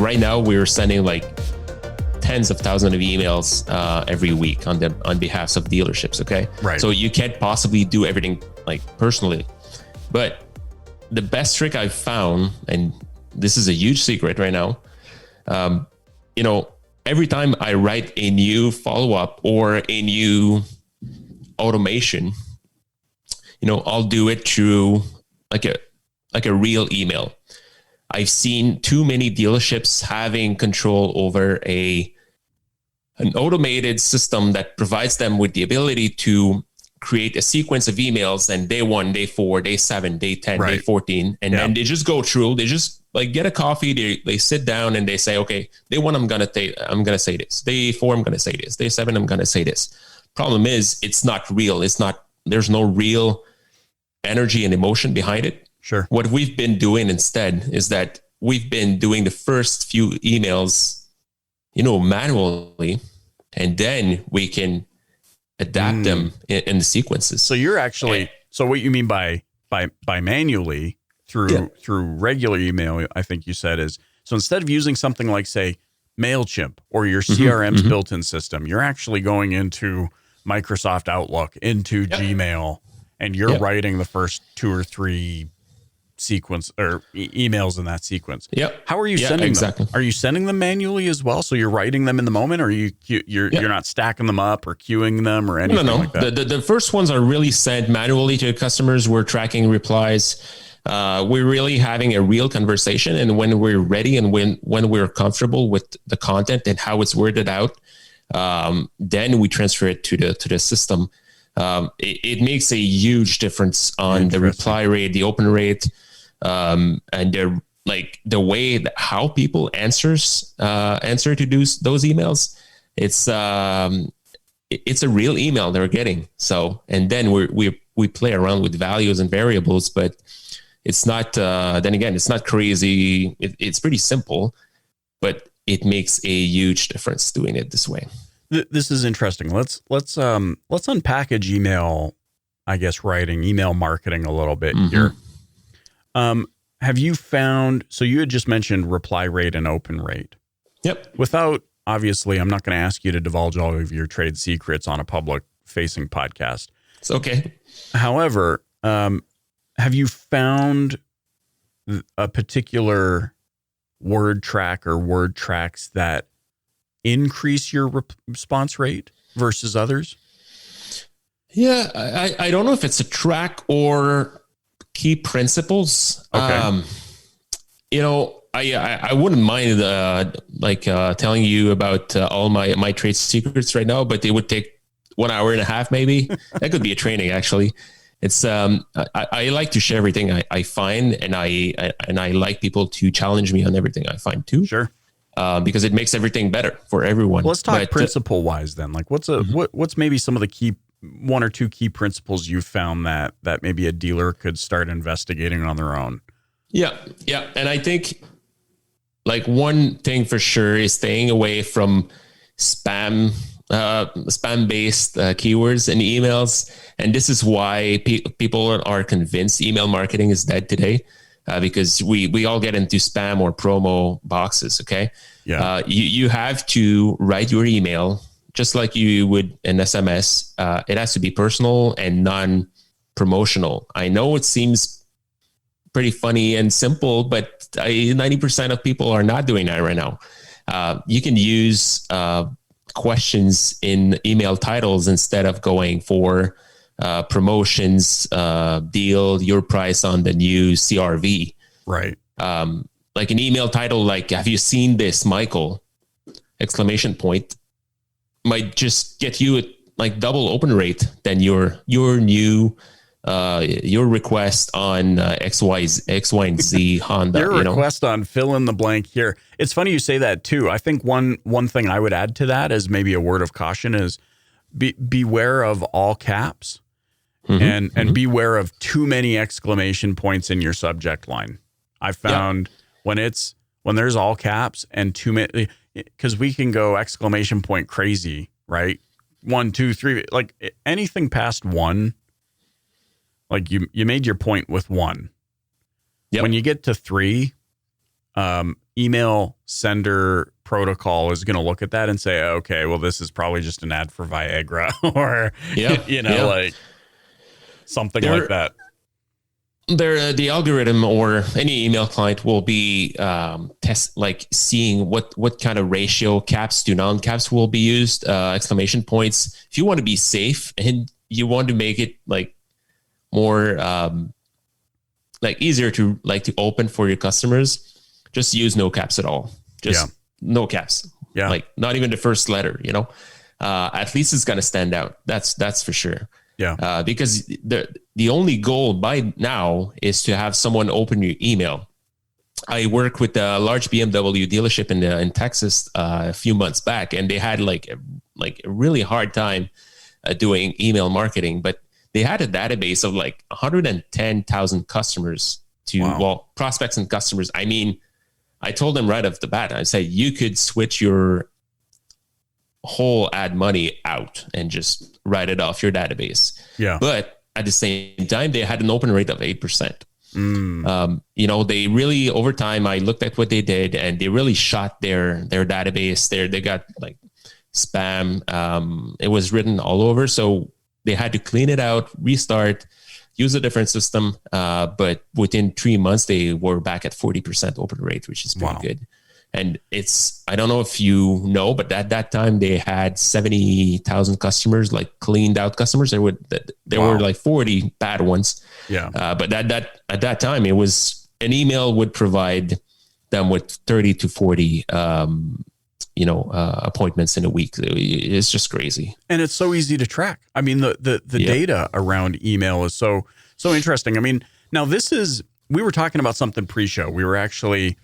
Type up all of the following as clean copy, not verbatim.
right now we're sending like tens of thousands of emails every week on behalf of dealerships. Okay. Right. So you can't possibly do everything like personally, but the best trick I've found, and this is a huge secret right now, every time I write a new follow-up or a new automation, I'll do it through like a real email. I've seen too many dealerships having control over an automated system that provides them with the ability to create a sequence of emails, and day 1, day 4, day 7, day 10, day 14, and then they just go through. They just like get a coffee. They sit down and they say, okay, day 1, I'm gonna say this. Day 4, I'm gonna say this. Day 7, I'm gonna say this. Problem is, it's not real. There's no real energy and emotion behind it. Sure. What we've been doing instead is that we've been doing the first few emails, manually, and then we can adapt them in the sequences. So you're actually, so what you mean by manually through regular email, I think you said is, so instead of using something like, say, MailChimp or your CRM's built-in system, you're actually going into Microsoft Outlook, into Gmail, and you're writing the first 2 or 3 sequence or emails in that sequence. Yep. How are you sending them? Are you sending them manually as well? So you're writing them in the moment, or you're not stacking them up or queuing them or anything like that? The first ones are really sent manually to customers. We're tracking replies. We're really having a real conversation. And when we're ready and when we're comfortable with the content and how it's worded out, then we transfer it to the system. It makes a huge difference on the reply rate, the open rate, and the way that how people answer to those emails. It's a real email they're getting. So, and then we play around with values and variables, but it's not. Then again, it's not crazy. It's pretty simple, but it makes a huge difference doing it this way. This is interesting. Let's unpackage email, I guess, writing, email marketing a little bit here. Have you found, so you had just mentioned reply rate and open rate. Yep. Without, obviously, I'm not going to ask you to divulge all of your trade secrets on a public facing podcast. It's okay. However, have you found a particular word track or word tracks that increase your response rate versus others? Yeah, I don't know if it's a track or key principles. Okay. I wouldn't mind telling you about all my trade secrets right now, but it would take 1 hour and a half maybe. That could be a training actually. It's I like to share everything I find, and I like people to challenge me on everything I find too. Sure. Because it makes everything better for everyone. Well, let's talk principle wise then. Like what's maybe some of the key 1 or 2 key principles you've found that maybe a dealer could start investigating on their own? Yeah. And I think like one thing for sure is staying away from spam-based keywords and emails. And this is why people are convinced email marketing is dead today. Because we all get into spam or promo boxes. Okay. Yeah. You have to write your email just like you would an SMS. It has to be personal and non-promotional. I know it seems pretty funny and simple, but 90% of people are not doing that right now. You can use questions in email titles instead of going for promotions, deal, your price on the new CRV. Right. Like an email title, like, have you seen this, Michael? ! Might just get you at like double open rate than your new, your request on X, Y, and Z Honda. Your request on fill in the blank here. It's funny you say that too. I think one thing I would add to that as maybe a word of caution is beware of all caps. And beware of too many exclamation points in your subject line. I found when there's all caps and too many, because we can go exclamation point crazy, right? 1, 2, 3, like anything past 1, like you made your point with 1. Yep. When you get to 3, email sender protocol is going to look at that and say, okay, well, this is probably just an ad for Viagra or, like something like that. The algorithm or any email client will be seeing what kind of ratio, caps to non-caps will be used, exclamation points. If you want to be safe and you want to make it like more easier to open for your customers, just use no caps at all. Just no caps. Yeah. Like not even the first letter, at least it's going to stand out. That's for sure. Yeah. Because the only goal by now is to have someone open your email. I work with a large BMW dealership in Texas a few months back, and they had like a really hard time doing email marketing, but they had a database of like 110,000 customers prospects and customers. I mean, I told them right off the bat, I said, you could switch your whole ad money out and just write it off your database. Yeah. But at the same time, they had an open rate of 8%. They really, over time, I looked at what they did and they really shot their database there. They got like spam. It was written all over. So they had to clean it out, restart, use a different system. But within 3 months, they were back at 40% open rate, which is pretty good. And I don't know if you know, but at that time they had 70,000 customers, like cleaned out customers. There were like 40 bad ones. Yeah. But at that time, it was an email would provide them with 30 to 40, appointments in a week. It's just crazy. And it's so easy to track. I mean, the data around email is so interesting. I mean, now we were talking about something pre-show. We were actually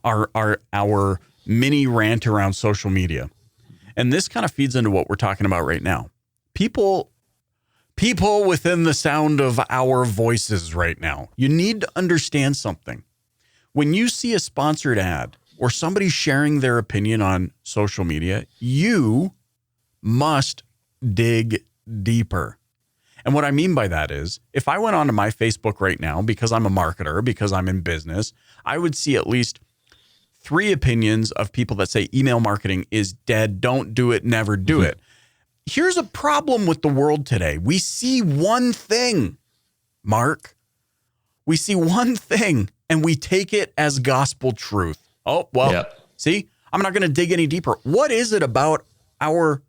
our mini rant around social media. And this kind of feeds into what we're talking about right now. People within the sound of our voices right now, you need to understand something. When you see a sponsored ad or somebody sharing their opinion on social media, you must dig deeper. And what I mean by that is, if I went onto my Facebook right now, because I'm a marketer, because I'm in business, I would see at least 3 opinions of people that say email marketing is dead. Don't do it. Never do it. Here's a problem with the world today. We see one thing, Mark. We see one thing and we take it as gospel truth. Oh, well, see, I'm not going to dig any deeper. What is it about our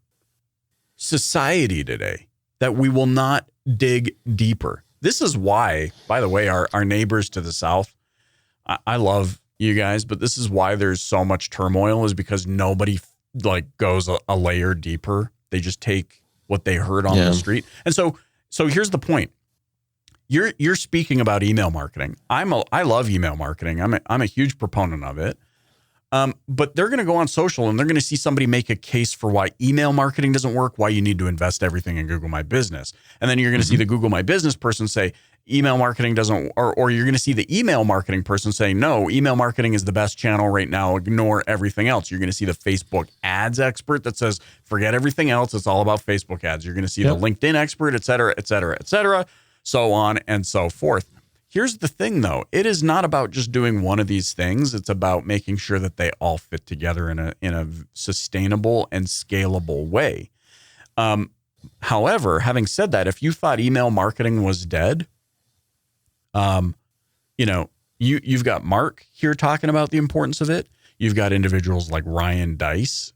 society today that we will not dig deeper? This is why, by the way, our neighbors to the south, I love you guys, but this is why there's so much turmoil, is because nobody goes a layer deeper. They just take what they heard on the street. And so here's the point. You're speaking about email marketing. I love email marketing. I'm a huge proponent of it. But they're going to go on social and they're going to see somebody make a case for why email marketing doesn't work, why you need to invest everything in Google My Business. And then you're going to see the Google My Business person say email marketing doesn't, or you're going to see the email marketing person say, no, email marketing is the best channel right now. Ignore everything else. You're going to see the Facebook ads expert that says, forget everything else. It's all about Facebook ads. You're going to see the LinkedIn expert, et cetera, et cetera, et cetera, so on and so forth. Here's the thing, though. It is not about just doing one of these things. It's about making sure that they all fit together in a sustainable and scalable way. However, having said that, if you thought email marketing was dead, you've got Marc here talking about the importance of it. You've got individuals like Ryan Dice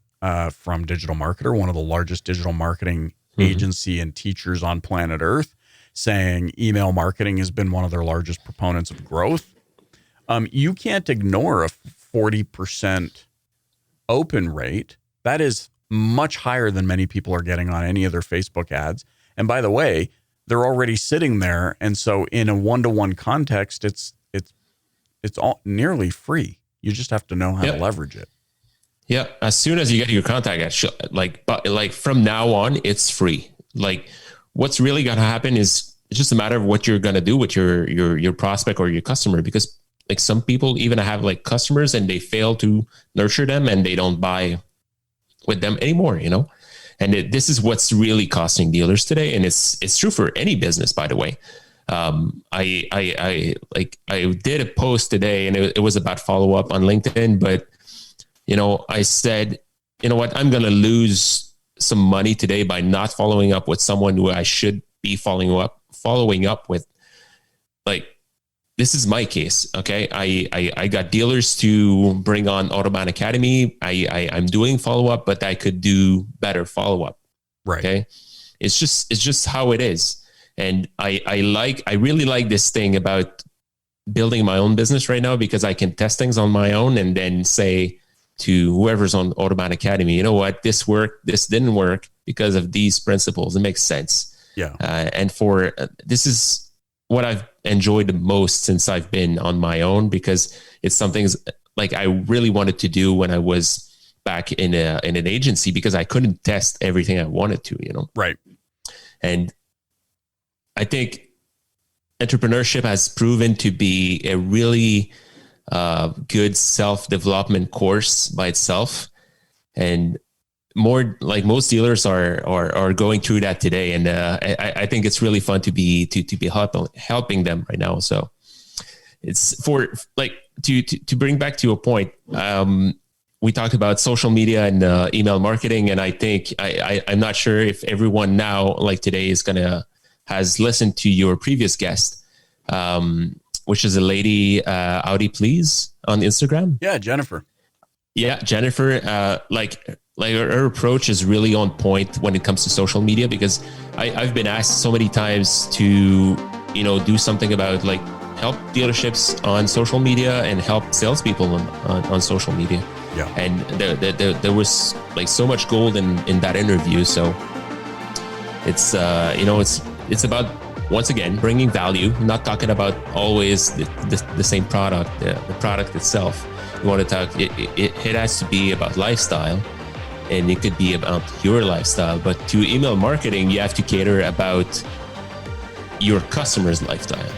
from Digital Marketer, one of the largest digital marketing agency and teachers on planet Earth, saying email marketing has been one of their largest proponents of growth. You can't ignore a 40% open rate. That is much higher than many people are getting on any of their Facebook ads. And by the way, they're already sitting there. And so in a one-to-one context, it's all nearly free. You just have to know how to leverage it. Yeah. As soon as you get your contact, like from now on, it's free. Like, what's really going to happen is it's just a matter of what you're going to do with your prospect or your customer, because like some people even have like customers and they fail to nurture them and they don't buy with them anymore, And this is what's really costing dealers today. And it's true for any business, by the way. I did a post today, and it was about follow up on LinkedIn, but I said, you know what, I'm going to lose some money today by not following up with someone who I should be following up with. Like, this is my case. Okay. I got dealers to bring on Autobahn Academy. I'm doing follow up, but I could do better follow up. Right. Okay. It's just how it is. And I really like this thing about building my own business right now, because I can test things on my own and then say to whoever's on Autobahn Academy, you know what, this worked, this didn't work because of these principles. It makes sense. Yeah. And this is what I've enjoyed the most since I've been on my own, because it's something like I really wanted to do when I was back in an agency, because I couldn't test everything I wanted to, Right. And I think entrepreneurship has proven to be a really good self-development course by itself. And more like most dealers are going through that today. And I think it's really fun to be helping them right now. So it's for like, to bring back to a point, we talked about social media and email marketing. And I think I'm not sure if everyone now, like today, has listened to your previous guest, which is a lady, Audi Please, on Instagram. Yeah, Jennifer. Yeah, Jennifer. Like her approach is really on point when it comes to social media, because I've been asked so many times to do something about like help dealerships on social media and help salespeople on social media. Yeah. And there was like so much gold in that interview. So it's it's about, once again, bringing value, not talking about always the same product, the product itself. You want to talk, it has to be about lifestyle, and it could be about your lifestyle. But to email marketing, you have to cater about your customer's lifestyle,